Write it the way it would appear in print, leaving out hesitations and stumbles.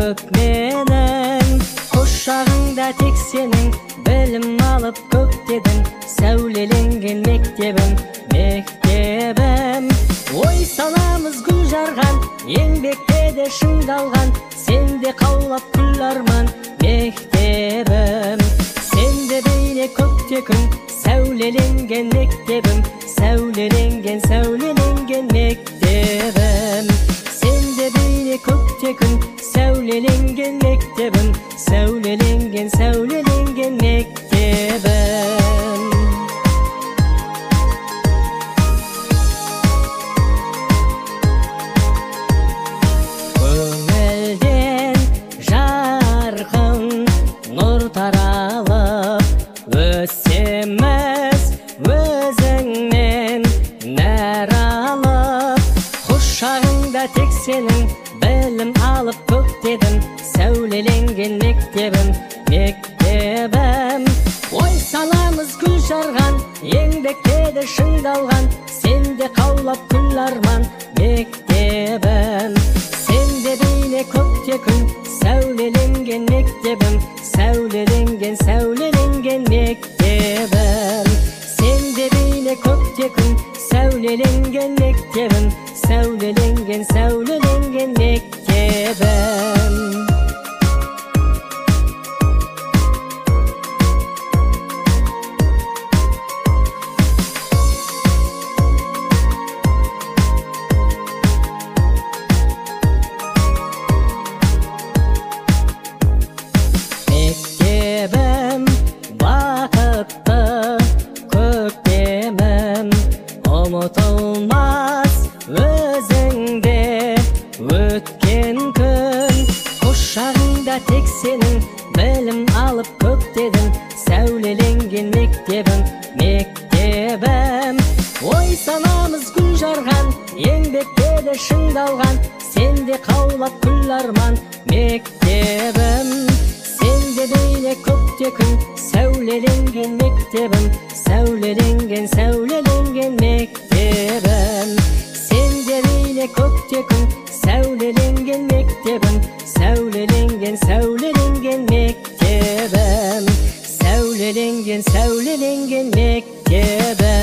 көк менен куршагыңда тек сенің білім алып көктедің сәулеленген мектебім ой санамыз гүл жарған еңбекте де шыңдалған сенде қаулап күл арман мектебім сенде бейне көкте күн сәулеленген мектебім сәулеленген мектебім сенде бейне көкте күн сәулеленген мектебім сәулеленген мектебім көңілден жарқын нұр таралып өсеміз өзіңнен нәр алып құшағыңда тек сенің білім алып көктедім сәулеленген мектебім ой санамыз гүл жарған еңбекте де шыңдалған сенде қаулап күл арман мектебім сенде бейне көкте күн сәулеленген мектебім сәулеленген мектебім сенде бейне көкте күн сәулеленген мектебім сәулеленген мектебім мектебім бақытты көктемім ұмытылмас өзіңде өткен күн құшағыңда тек сенің білім алып көктедің сәулеленген мектебім ой санамыз гүл жарған еңбекте де шыңдалған сенде қаулап күл арман мектебім сенде бейне көкте күн сәулеленген мектебім сәулеленген мектебім сенде бейне көкте күн сәулеленген мектебім сәулеленген мектебім сәулеленген мектебім